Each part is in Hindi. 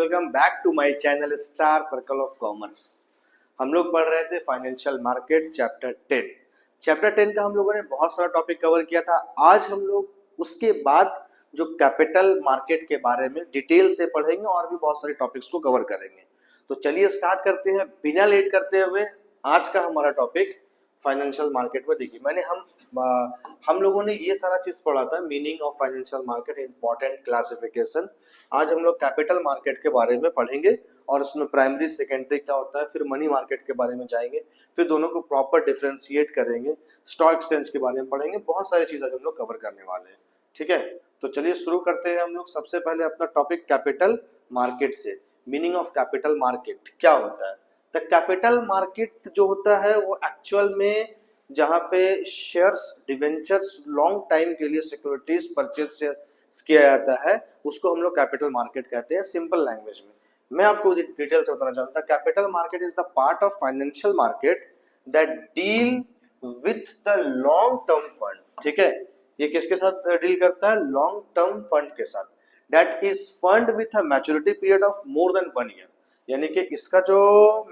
Welcome back to my channel star circle of commerce. हम लोग पढ़ रहे थे फाइनेंशियल मार्केट चैप्टर 10 का हम लोगों ने बहुत सारा टॉपिक कवर किया था। आज हम लोग उसके बाद जो कैपिटल मार्केट के बारे में डिटेल से पढ़ेंगे और भी बहुत सारे टॉपिक्स को कवर करेंगे। तो चलिए स्टार्ट करते हैं बिना लेट करते हुए। आज का हमारा टॉपिक फाइनेंशियल मार्केट में देखिए मैंने हम लोगों ने ये सारा चीज पढ़ा था, meaning of financial market, important classification. आज हम लोग कैपिटल मार्केट के बारे में पढ़ेंगे और उसमें प्राइमरी सेकेंडरी क्या होता है, फिर मनी मार्केट के बारे में जाएंगे, फिर दोनों को प्रॉपर डिफरेंशिएट करेंगे, स्टॉक एक्सचेंज के बारे में पढ़ेंगे। बहुत सारी चीजें हम लोग कवर करने वाले हैं। ठीक है, तो चलिए शुरू करते हैं हम लोग। सबसे पहले अपना टॉपिक कैपिटल मार्केट से। मीनिंग ऑफ कैपिटल मार्केट क्या होता है? द कैपिटल मार्केट जो होता है वो एक्चुअल में जहां पे शेयर्स, डिवेंचर्स, लॉन्ग टाइम के लिए सिक्योरिटीज परचेज किया जाता है उसको हम लोग कैपिटल मार्केट कहते हैं सिंपल लैंग्वेज में। मैं आपको डिटेल से बताना चाहता हूं। Capital market is the part of financial market that deal with the long term fund. ठीक है, ये किसके साथ डील करता है? लॉन्ग टर्म फंड के साथ। That is fund with a maturity period of more than 1 year. यानी कि इसका जो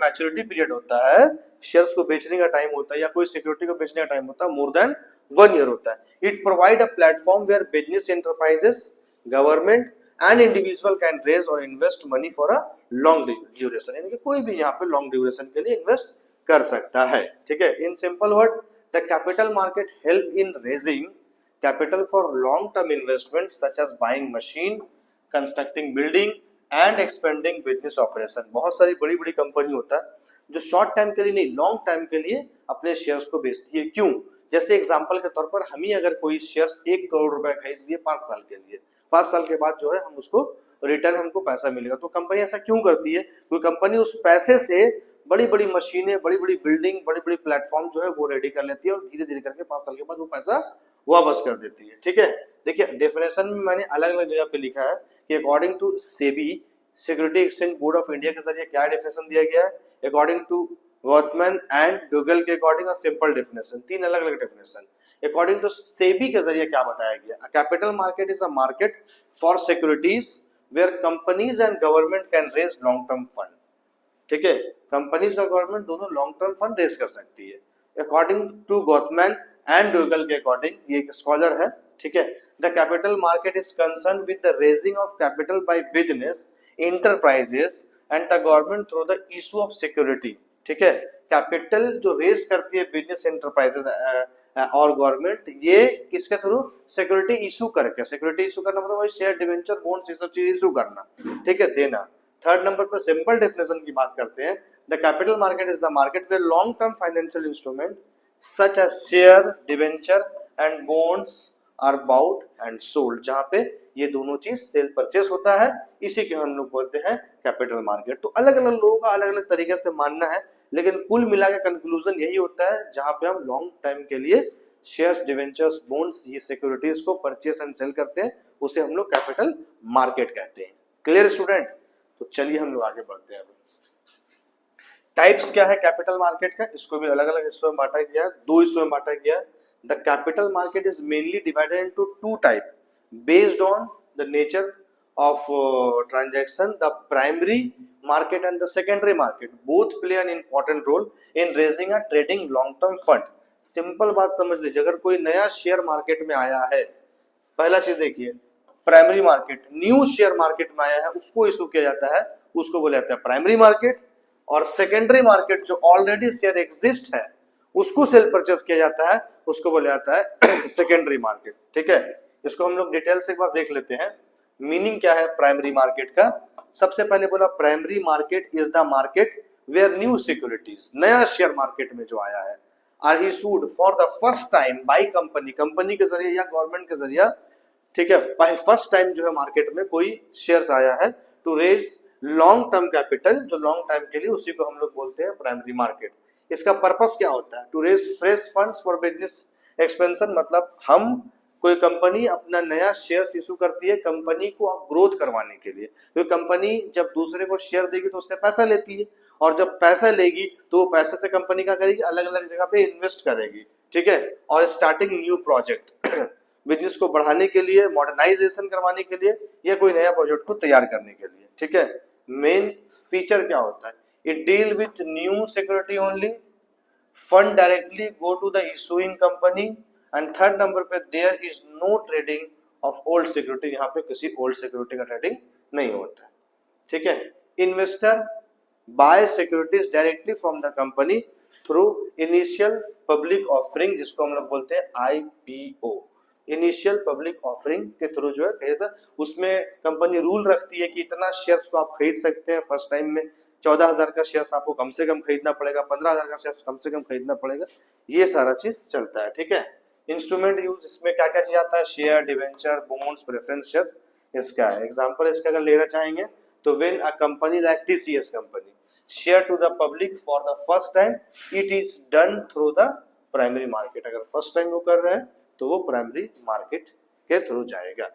मैच्योरिटी पीरियड होता है, शेयर्स को बेचने का टाइम होता है या कोई सिक्योरिटी को बेचने का टाइम होता है, मोर देन 1 ईयर होता है। It provide a platform where business enterprises, government and individual can raise और invest money for a long duration. यानी कि कोई भी यहाँ पे लॉन्ग ड्यूरेशन के लिए इन्वेस्ट कर सकता है। ठीक है, in simple word the capital market help in raising capital for long term investment such as buying machine, constructing building and expanding business operation. बहुत सारी बड़ी बड़ी कंपनी होता है जो शॉर्ट टाइम के लिए नहीं, लॉन्ग टाइम के लिए अपने शेयर्स को बेचती है। क्यों? जैसे एग्जांपल के तौर पर हम ही अगर कोई शेयर्स 1 करोड़ रुपए खरीद लिए 5 साल के लिए, 5 साल के बाद जो है हम उसको रिटर्न, हमको पैसा मिलेगा। तो कंपनी ऐसा क्यों करती है? क्योंकि कंपनी उस पैसे से बड़ी बड़ी मशीनें, बड़ी बड़ी बिल्डिंग, बड़ी बड़ी प्लेटफॉर्म जो है वो रेडी कर लेती है और धीरे धीरे करके 5 साल के बाद वो पैसा वापस कर देती है। ठीक है, देखिए डेफिनेशन में मैंने अलग अलग जगह पे लिखा है कि according to SEBI, security exchange board of India के जरिए क्या डेफिनेशन दिया गया है, according to Gothman and Dugal के अकॉर्डिंग, और सिंपल डेफिनेशन, 3 अलग अलग डेफिनेशन। अकॉर्डिंग टू सेबी के जरिए क्या बताया गया? Capital market is a market for securities where companies and government can raise long term fund. ठीक है, कंपनीज और गवर्नमेंट दोनों लॉन्ग टर्म फंड रेज कर सकती है। According to Gothman and Dugal के अकॉर्डिंग, ये एक स्कॉलर है। ठीक है, the capital market is concern with the raising of capital by business enterprises and the government through the issue of security. ठीक है, कैपिटल जो रेज करती है बिजनेस एंटरप्राइजेस और गवर्नमेंट, ये किसके थ्रू? सिक्योरिटी इशू करके। सिक्योरिटी इशू करना मतलब वही शेयर, डिवेंचर, बॉन्ड्स, ये सब चीज इशू करना। ठीक है, देना। थर्ड नंबर पर सिंपल डेफिनेशन की बात करते हैं। The capital market is the market where long term financial instrument such as share, debenture and bonds are bought and sold. जहां पे ये दोनों चीज सेल परचेस होता है, इसी के हम लोग बोलते हैं कैपिटल मार्केट। तो अलग अलग लोगों का अलग अलग तरीके से मानना है, लेकिन कुल मिला के कंक्लूजन यही होता है, जहां पे हम लॉन्ग टाइम के लिए शेयर्स, डिवेंचर्स, बॉन्ड्स, ये सिक्योरिटीज को परचेस एंड सेल करते हैं, उसे हम लोग कैपिटल मार्केट कहते हैं। Clear student? तो चलिए हम लोग आगे बढ़ते हैं। टाइप्स क्या है कैपिटल मार्केट का? इसको भी अलग अलग हिस्सों में बांटा गया है, 2 हिस्सों में बांटा गया है। The capital market is mainly divided into 2 type based on the nature of transaction. The primary market and the secondary market both play an important role in raising a trading long term fund. Simple बात समझ लीजिए, अगर कोई नया शेयर मार्केट में आया है, पहला चीज देखिए, primary market, new share market में आया है, उसको इशू किया जाता है, उसको बोला जाता है प्राइमरी मार्केट। और सेकेंडरी मार्केट जो ऑलरेडी शेयर एग्जिस्ट है, उसको सेल परचेस किया जाता है, उसको बोला जाता है सेकेंडरी मार्केट। ठीक है, इसको हम लोग डिटेल से एक बार देख लेते हैं। मीनिंग क्या है प्राइमरी मार्केट का? सबसे पहले बोला primary market is the market where new securities, नया शेयर मार्केट में जो आया है, are issued for the first time by company, company के जरिए या गवर्नमेंट के जरिए। ठीक है, फर्स्ट टाइम जो है मार्केट में कोई शेयर्स आया है to raise long term capital, जो लॉन्ग टाइम के लिए, उसी को हम लोग बोलते हैं प्राइमरी मार्केट। इसका पर्पस क्या होता है? To raise fresh funds for business expansion. मतलब हम, कोई कंपनी अपना नया शेयर इशू करती है कंपनी को ग्रोथ करवाने के लिए। तो कंपनी जब दूसरे को शेयर देगी तो उससे पैसा लेती है, और जब पैसा लेगी तो पैसे से कंपनी क्या करेगी? अलग अलग जगह पे इन्वेस्ट करेगी। ठीक है, और स्टार्टिंग न्यू प्रोजेक्ट, बिजनेस को बढ़ाने के लिए, मॉडर्नाइजेशन करवाने के लिए, या कोई नया प्रोजेक्ट को तैयार करने के लिए। ठीक है, मेन फीचर क्या होता है, it deal with new security only, fund directly go to the issuing company, and third number पे there is no trading of old security, यहाँ पे किसी ओल्ड सिक्योरिटी का ट्रेडिंग नहीं होता है। ठीक है, investor buy securities directly from the company through initial public offering, जिसको हम लोग बोलते हैं आईपीओ, इनिशियल पब्लिक ऑफरिंग के थ्रू जो है खरीदा। उसमें कंपनी रूल रखती है कि इतना शेयर्स को आप खरीद सकते हैं फर्स्ट टाइम में, 14,000 का शेयर्स आपको कम से कम खरीदना पड़ेगा, 15,000 का शेयर्स कम से कम खरीदना पड़ेगा, ये सारा चीज चलता है। ठीक है, इंस्ट्रूमेंट यूज इसमें क्या क्या चीज आता है, share, debenture, bonds, preference shares, इसका है एग्जांपल। इसका अगर लेना चाहेंगे तो when a company like TCS company share to the public for the first time, it is done through the primary market. अगर फर्स्ट टाइम वो कर रहे हैं तो वो प्राइमरी मार्केट के थ्रू जाएगा।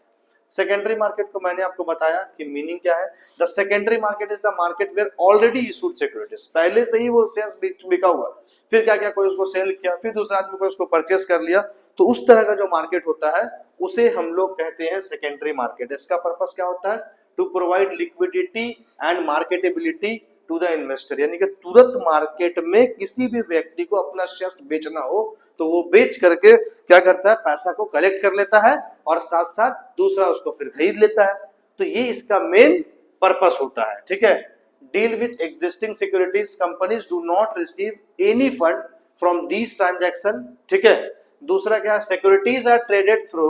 सेकेंडरी मार्केट को मैंने आपको बताया कि मीनिंग क्या है। The secondary market is the market where already issued securities, पहले से ही वो शेयर्स बिका हुआ, फिर क्या क्या कोई उसको सेल किया, फिर दूसरा आदमी को उसको परचेस कर लिया, तो उस तरह का जो मार्केट होता है उसे हम लोग कहते हैं सेकेंडरी मार्केट। इसका पर्पस क्या होता है, to provide liquidity and marketability to the investor, यानी कि तुरंत मार्केट में किसी भी व्यक्ति को अपना शेयर्स बेचना हो तो वो बेच करके क्या करता है, पैसा को कलेक्ट कर लेता है और साथ साथ दूसरा उसको फिर खरीद लेता है। तो ये इसका मेन पर्पस होता है। ठीक है, deal with existing securities, companies do not receive any fund from these transaction. ठीक है, दूसरा क्या है, securities are traded through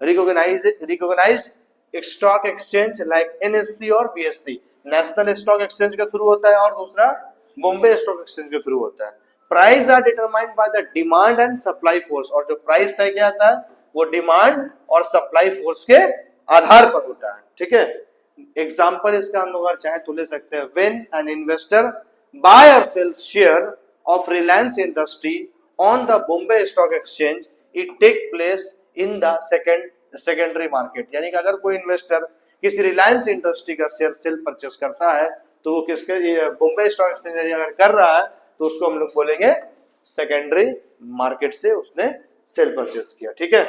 recognised stock exchange like NSC और बीएससी, नेशनल स्टॉक एक्सचेंज के थ्रू होता है और दूसरा बॉम्बे स्टॉक एक्सचेंज के थ्रू होता है। Price are determined by the demand and supply force, और जो प्राइस तय किया जाता है वो डिमांड और सप्लाई फोर्स के आधार पर होता है। ठीक है, एग्जांपल इसका हम लोग अगर चाहे तो ले सकते हैं, व्हेन एन इन्वेस्टर बाय और sells share of Reliance industry on the Bombay stock exchange, it take place in the secondary market, यानी कि अगर कोई इन्वेस्टर किसी रिलायंस इंडस्ट्री का शेयर सेल परचेस करता है तो वो किसके बॉम्बे स्टॉक एक्सचेंज अगर कर रहा है तो उसको हम लोग बोलेंगे सेकेंडरी मार्केट से उसने सेल परचेस किया। ठीक है,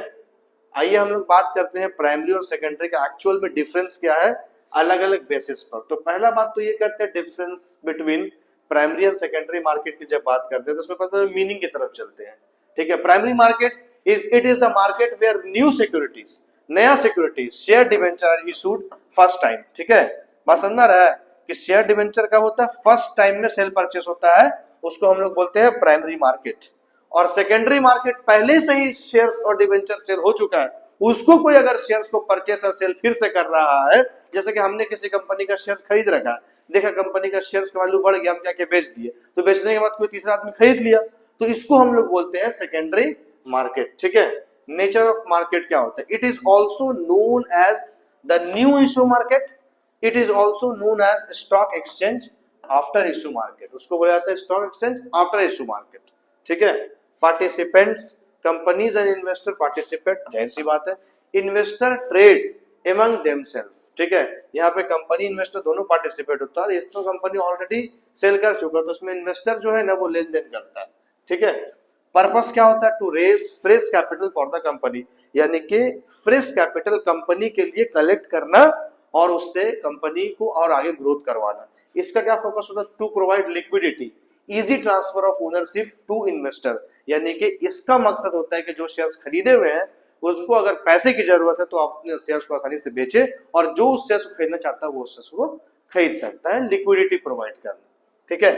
आइए हम लोग बात करते हैं प्राइमरी और सेकेंडरी का एक्चुअल में डिफरेंस क्या है अलग अलग बेसिस पर। तो पहला बात तो ये करते हैं difference between primary and secondary market की जब बात करते हैं तो उसमें पता है मीनिंग की तरफ चलते हैं। ठीक है, primary market it is the market where new securities, नया securities, share debenture are issued first time. ठीक है, बात समझ में रहा है कि शेयर डिवेंचर कब होता है, फर्स्ट टाइम में सेल परचेस होता है, उसको हम लोग बोलते हैं प्राइमरी मार्केट। और सेकेंडरी मार्केट पहले से ही शेयर्स और डिवेंचर सेल हो चुका है, उसको कोई अगर शेयर्स को परचेस और सेल फिर से कर रहा है, जैसे कि हमने किसी कंपनी का शेयर्स खरीद रखा, देखा कंपनी का शेयर्स का वैल्यू बढ़ गया, हम जाके बेच दिए, तो बेचने के बाद कोई तीसरा आदमी खरीद लिया, तो इसको हम लोग बोलते हैं सेकेंडरी मार्केट। ठीक है, नेचर ऑफ मार्केट क्या होता है, it is also known as the new issue market, it is also known as stock exchange after issue market, उसको बोला जाता है stock exchange after issue market. ठीक है, participants, companies and investor participate, जाहिर सी बात है, इन्वेस्टर ट्रेड एमंग देमसेल्फ। ठीक है, यहाँ पे कंपनी इन्वेस्टर दोनों पार्टिसिपेट होता है, इसको कंपनी ऑलरेडी सेल कर चुका तो उसमें इन्वेस्टर जो है ना वो लेन देन करता है। ठीक है, पर्पस क्या होता है, to raise fresh capital for the company, यानी कि फ्रेश कैपिटल कंपनी के लिए कलेक्ट करना और उससे कंपनी को और आगे ग्रोथ करवाना। इसका क्या फोकस होता है, to provide liquidity, easy transfer of ownership to investor, यानी कि इसका मकसद होता है कि जो शेयर्स खरीदे हुए हैं उसको अगर पैसे की जरूरत है तो आप अपने शेयर्स को आसानी से बेचे और जो उस शेयर्स को खरीदना चाहता है वो उस शेयर्स को खरीद सकता है, लिक्विडिटी प्रोवाइड करना। ठीक है,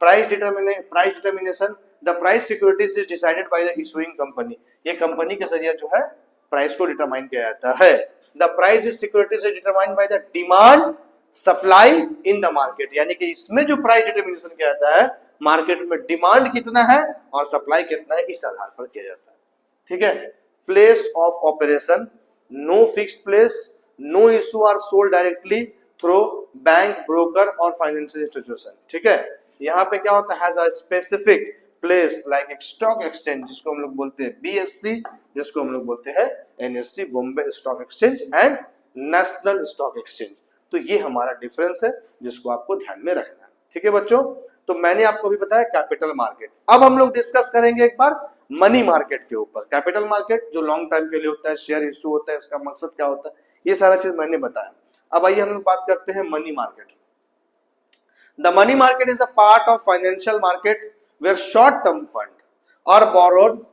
price determination, the price securities is decided by the issuing company, ये कंपनी के जरिए जो है प्राइस को डिटरमाइन किया जाता है। The price is securities is determined by the demand supply in the market, यानी कि इसमें जो प्राइस डिटर्मिनेशन किया जाता है मार्केट में डिमांड कितना है और सप्लाई कितना है, इस आधार पर किया जाता है। ठीक है, place of operation, no fixed place, no issue are sold directly through bank, broker और फाइनेंशियल इंस्टीट्यूशन। ठीक है, यहाँ पे क्या होता है, has a specific place like stock exchange, जिसको हम लोग बोलते हैं बीएससी, जिसको हम लोग बोलते हैं NSC, Bombay stock exchange and national stock exchange. तो ये हमारा डिफरेंस है जिसको आपको ध्यान में रखना है। ठीक है बच्चों, तो मैंने आपको भी बताया कैपिटल मार्केट। अब हम लोग डिस्कस करेंगे एक बार मनी मार्केट के ऊपर। कैपिटल मार्केट जो लॉन्ग टाइम के लिए होता है, शेयर इश्यू होता है, इसका मकसद क्या होता है, ये सारा चीज मैंने बताया। अब आइए हम लोग बात करते हैं money market. The money market is a part of financial market where short-term fund are borrowed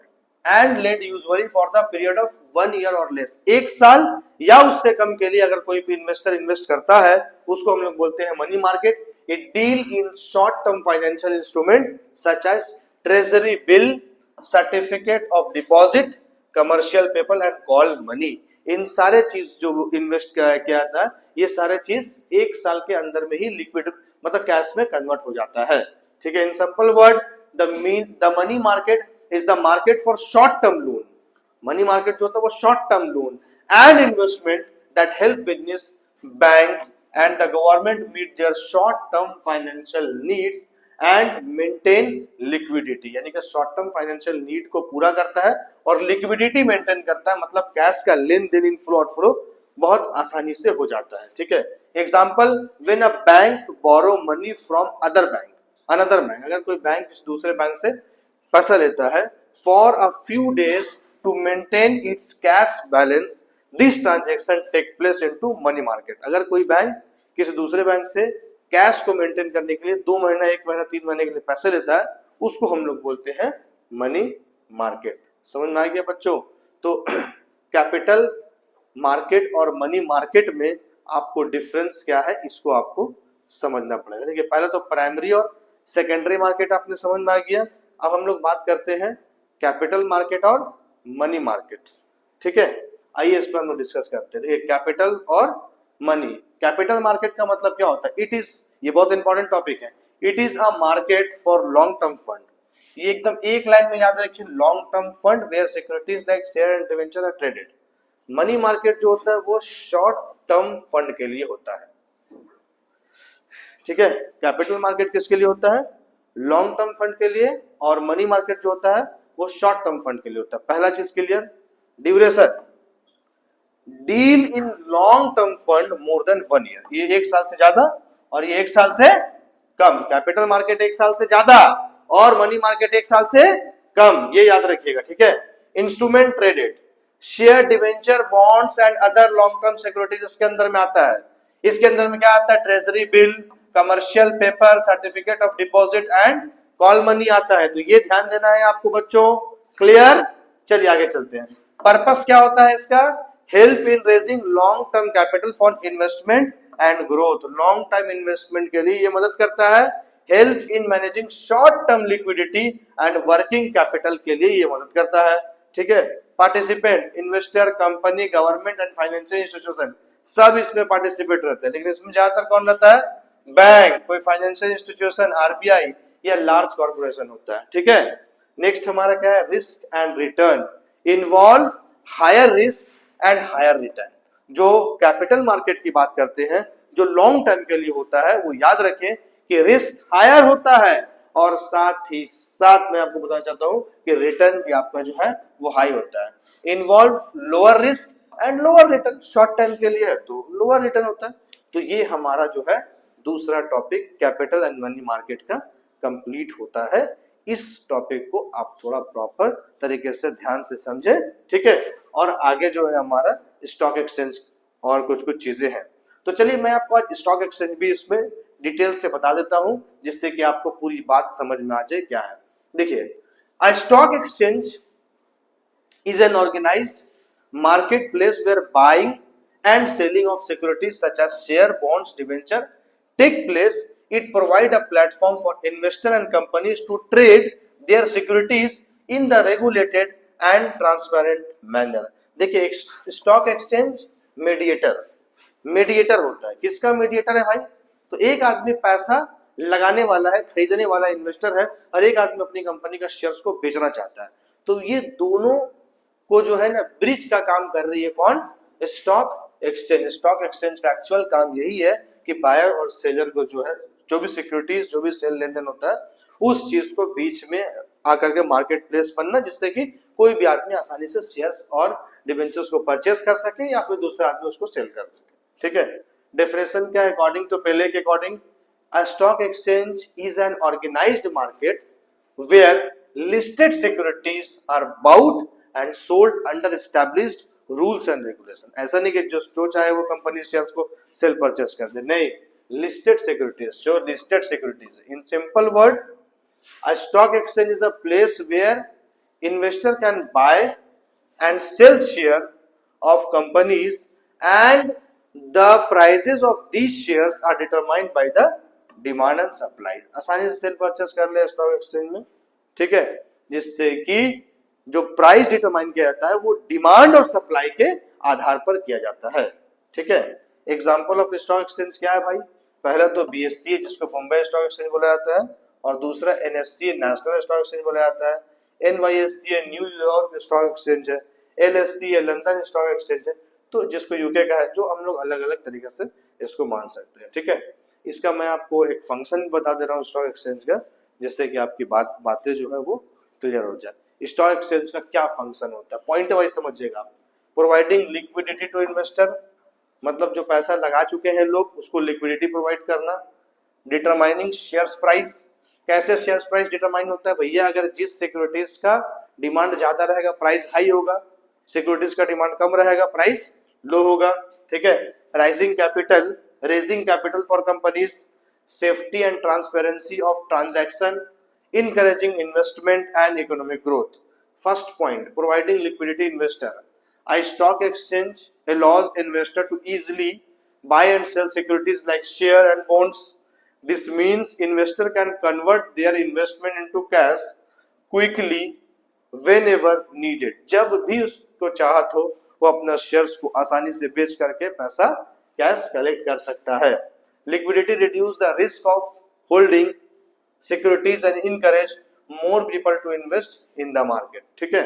and lent usually for the period of 1 year or less. एक साल या उससे कम के लिए अगर कोई भी इन्वेस्टर इन्वेस्ट करता है उसको हम लोग बोलते हैं money market. It deal in short-term financial instrument such as treasury bill, certificate of deposit, commercial paper and call money. इन सारे चीज जो इन्वेस्ट किया था ये सारे चीज एक साल के अंदर में ही लिक्विड मतलब कैश में कन्वर्ट हो जाता है. ठीक है. In simple word the money market is the market for short term loan. Money market जो होता है वो short term loan and investment that help business bank and the government meet their short term financial needs and maintain liquidity. यानी कि शॉर्ट टर्म फाइनेंशियल नीड को पूरा करता है और लिक्विडिटी मेंटेन करता है. मतलब कैश का लेन देन इनफ्लो आउटफ्लो बहुत आसानी से हो जाता है. ठीक है. Example, when a bank borrow money from another bank, अगर कोई बैंक किसी दूसरे बैंक से पैसा लेता है for a few days to maintain its cash balance, this transaction take place into money market. अगर कोई बैंक किसी दूसरे बैंक से कैश को मेंटेन करने के लिए 2 महीना 1 महीना 3 महीने के लिए पैसे लेता है उसको हम लोग बोलते हैं मनी मार्केट. समझ में आ गया बच्चों? तो कैपिटल मार्केट और मनी मार्केट में आपको डिफरेंस क्या है इसको आपको समझना पड़ेगा. देखिए पहले तो प्राइमरी और सेकेंडरी मार्केट आपने समझ में आ गया. अब हम लोग बात करते हैं कैपिटल मार्केट और मनी मार्केट. ठीक है. आइए इस पर हम लोग डिस्कस करते हैं. देखिए कैपिटल और मनी. कैपिटल मार्केट का मतलब क्या होता है? इट इज, ये बहुत इंपॉर्टेंट टॉपिक है, it is a market for long term fund. ये एकदम एक लाइन में याद रखिए, long term fund where securities like share and debenture are traded. Money market जो होता है वो शॉर्ट टर्म फंड के लिए होता है. ठीक है. कैपिटल मार्केट किसके लिए होता है? लॉन्ग टर्म फंड के लिए. और मनी मार्केट जो होता है वो शॉर्ट टर्म फंड के लिए होता है. पहला चीज clear. Duration, deal in long term fund more than 1 year. ये 1 साल से ज्यादा और ये 1 साल से कम. कैपिटल मार्केट 1 साल से ज्यादा और मनी मार्केट 1 साल से कम, ये याद रखिएगा. ठीक है. Instrument traded, share, debenture, bonds and other long term securities इसके अंदर में आता है. इसके अंदर में क्या आता है? Treasury bill, commercial paper, certificate of deposit and call money आता है. तो ये ध्यान देना है आपको बच्चों. क्लियर? चलिए आगे चलते हैं. पर्पस क्या होता है इसका? Help in raising long term capital for investment and growth. Long term investment के लिए ये मदद करता है. Help in managing short term liquidity and working capital के लिए ये मदद करता है. ठीक है. Participant, investor, company, government and financial institution सब इसमें पार्टिसिपेट रहते हैं. लेकिन इसमें ज्यादातर कौन रहता है? बैंक, कोई फाइनेंशियल इंस्टीट्यूशन, आरबीआई या लार्ज कॉर्पोरेशन होता है. ठीक है. नेक्स्ट हमारा क्या है? Risk and return. Involve higher risk and higher return. जो कैपिटल मार्केट की बात करते हैं जो लॉन्ग टर्म के लिए होता है वो याद रखें कि रिस्क हायर होता है और साथ ही साथ मैं आपको बताना चाहता हूं कि रिटर्न भी आपका जो है वो हाई होता है. Involve lower risk and lower return. Short term के लिए है तो लोअर रिटर्न होता है. तो ये हमारा जो है दूसरा topic capital and money market का कंप्लीट होता है. इस टॉपिक को आप थोड़ा प्रॉपर तरीके से ध्यान से समझे. ठीक है. और आगे जो है हमारा स्टॉक एक्सचेंज और कुछ कुछ चीजें हैं. तो चलिए मैं आपको आज स्टॉक एक्सचेंज भी इसमें डिटेल से बता देता हूं जिससे कि आपको पूरी बात समझ में आ जाए क्या है. देखिए, अ stock exchange is an organized marketplace where buying and selling of securities such as share, bonds, debenture take place. It provide a platform for investor and companies to trade their securities in the regulated and transparent manner. देखिए, स्टॉक एक्सचेंज मीडिएटर होता है. किसका मीडिएटर है भाई? तो एक आदमी पैसा लगाने वाला है, खरीदने वाला इन्वेस्टर है, और एक आदमी अपनी कंपनी का शेयर्स को बेचना चाहता है. तो ये दोनों को जो है ना ब्रिज का काम कर रही है कौन? Stock exchange. स्टॉक एक्सचेंज का एक्चुअल काम यही है कि बायर और सेलर को जो है जो भी सिक्योरिटीज जो भी सेल लेन देन होता है उस चीज को बीच में आकर के मार्केट प्लेस बनना जिससे कि कोई भी आदमी आसानी से शेयर्स और डिबेंचर्स को परचेस कर सके या फिर दूसरा आदमी उसको सेल कर सके. ठीक है. डेफिनेशन क्या है अकॉर्डिंग टू पहले के according? A stock exchange is an organised market where listed securities are bought and sold under established rules and regulation. ऐसा नहीं कि जो चाहे वो कंपनी शेयर्स को सेल परचेस कर दे. नहीं, लिस्टेड सिक्योरिटीज, जो लिस्टेड सिक्योरिटीज है। In simple word, a stock exchange is a place where investor can buy and sell share of companies and the prices of these shares are determined by the demand and supply. आसानी से सेल परचेस कर ले स्टॉक एक्सचेंज में, ठीक है, जिससे कि जो प्राइस डिटरमाइन किया जाता है वो डिमांड और सप्लाई के आधार पर किया जाता है, ठीक है। एग्जांपल ऑफ स्टॉक एक्सचेंज क्या है भाई? पहला तो बीएससी जिसको बॉम्बे स्टॉक एक्सचेंज बोला जाता है, और दूसरा एनएससी नेशनल स्टॉक एक्सचेंज बोला जाता है, एनवाईएससी न्यूयॉर्क स्टॉक एक्सचेंज है, एलएससी लंदन स्टॉक एक्सचेंज है, तो जिसको यूके का है, जो हम लोग अलग अलग तरीके से इसको मान सकते हैं, ठीक है। इसका मैं आपको एक फंक्शन बता दे रहा हूँ स्टॉक एक्सचेंज का, जिससे कि आपकी बातें जो है वो क्लियर हो जाए। स्टॉक एक्सचेंज का क्या फंक्शन होता है, पॉइंट वाइज समझिएगा। प्रोवाइडिंग लिक्विडिटी टू इन्वेस्टर, मतलब जो पैसा लगा चुके हैं लोग उसको लिक्विडिटी प्रोवाइड करना। डिटरमाइनिंग शेयर्स प्राइस, कैसे शेयर्स प्राइस डिटरमाइन होता है भैया? अगर जिस सिक्योरिटीज का डिमांड ज्यादा रहेगा प्राइस हाई होगा, सिक्योरिटीज का डिमांड कम रहेगा प्राइस लो होगा, ठीक है। Rising capital, raising capital for companies, safety and transparency of transaction, encouraging investment and economic growth. First point, providing liquidity investor. A stock exchange allows investor to easily buy and sell securities like share and bonds. This means investor can convert their investment into cash quickly whenever needed. जब भी उसको चाहत हो वो अपना शेयर्स को आसानी से बेच करके पैसा कैश कलेक्ट कर सकता है। Liquidity reduce the risk of holding securities and encourage more people to invest in the market, ठीक है।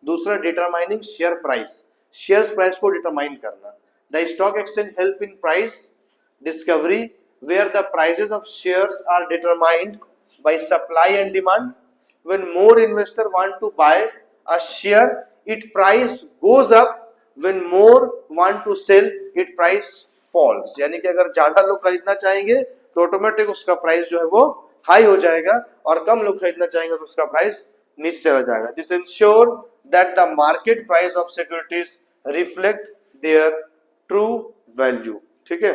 दूसरा, determining share price, share price को डिटरमाइन करना। The stock exchange help in price discovery where the prices of shares are determined by supply and demand. When more investor want to buy a share it price goes up, when more want to sell it price falls. यानी कि अगर ज्यादा लोग खरीदना चाहेंगे तो ऑटोमेटिक उसका प्राइस जो है वो हाई हो जाएगा, और कम लोग खरीदना चाहेंगे तो उसका प्राइस नीचे चला जाएगा। This ensure that the market price of securities reflect their true value, ठीक है।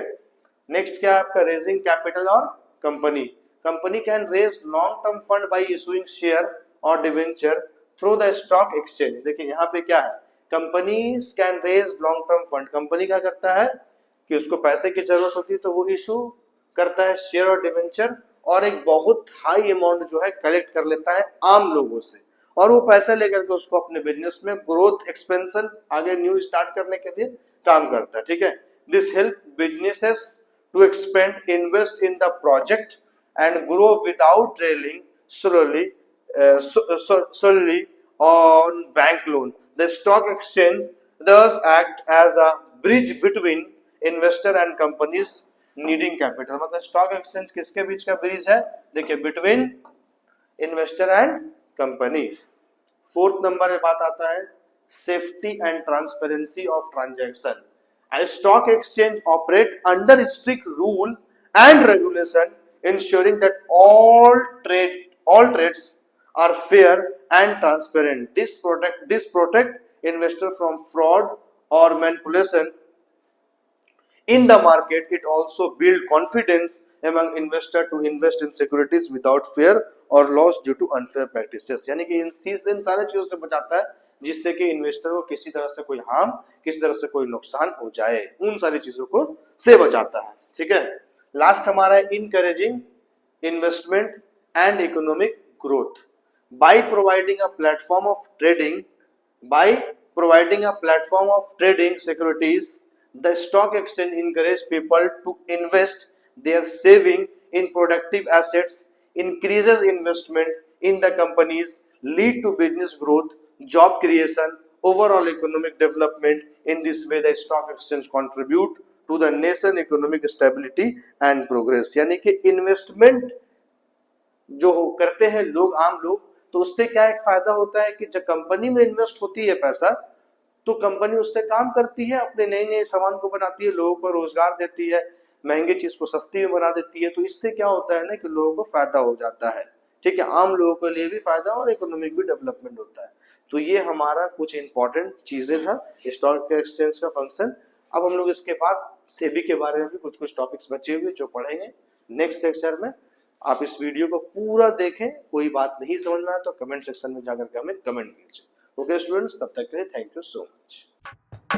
नेक्स्ट क्या है आपका? रेजिंग कैपिटल और company. Company can raise long term fund by issuing share और debenture through the stock exchange. देखिए यहाँ पे क्या है, companies can raise long term fund. Company क्या करता है कि उसको पैसे की जरूरत होती है तो वो इशू करता है शेयर और डिवेंचर, और एक बहुत हाई अमाउंट जो है कलेक्ट कर लेता है आम लोगों से, और वो पैसा लेकर के उसको अपने बिजनेस में ग्रोथ एक्सपेंशन आगे न्यू स्टार्ट करने के लिए काम करता है, ठीक है। This help businesses to expand, invest in the project and grow without relying solely on bank loan. The stock exchange does act as a bridge between investor and companies needing capital. मतलब स्टॉक एक्सचेंज किसके बीच का ब्रिज है? देखिए, between investor and company. Fourth number पे बात आता है safety and transparency of transaction. A stock exchange operate under strict rule and regulation, ensuring that all trades are fair and transparent. This protect investor from fraud or manipulation in the market. It also build confidence among investor to invest in securities without fear or loss due to unfair practices. यानी कि इन सारे चीजों से बचाता है जिससे कि इन्वेस्टर को किसी तरह से कोई हार्म, किसी तरह से कोई नुकसान हो जाए, उन सारी चीजों को से बचाता है, ठीक है। लास्ट हमारा है encouraging investment and economic growth by providing a platform of trading securities. The stock exchange encourages people to invest their saving in productive assets, increases investment in the companies, lead to business growth, job creation, overall economic development. In this way, the stock exchange contribute to the nation economic stability and progress. यानी कि इन्वेस्टमेंट जो करते हैं लोग, आम लोग, तो उससे क्या एक फायदा होता है कि जब कंपनी में इन्वेस्ट होती है पैसा तो कंपनी उससे काम करती है, अपने नए नए सामान को बनाती है, लोगों को रोजगार देती है, महंगी चीज को सस्ती में बना देती है। तो इससे क्या होता है ना कि लोगों को फायदा हो जाता है, ठीक है। आम लोगों के लिए भी फायदा और इकोनॉमिक भी डेवलपमेंट होता है। तो ये हमारा कुछ इंपॉर्टेंट चीजें था स्टॉक एक्सचेंज का फंक्शन। अब हम लोग इसके बाद सेबी के बारे में भी कुछ कुछ टॉपिक्स बचे हुए जो पढ़ेंगे नेक्स्ट लेक्चर में। आप इस वीडियो को पूरा देखें, कोई बात नहीं समझ में आए तो कमेंट सेक्शन में जाकर के हमें कमेंट कीजिए। ओके स्टूडेंट्स, तब तक के लिए थैंक यू सो मच।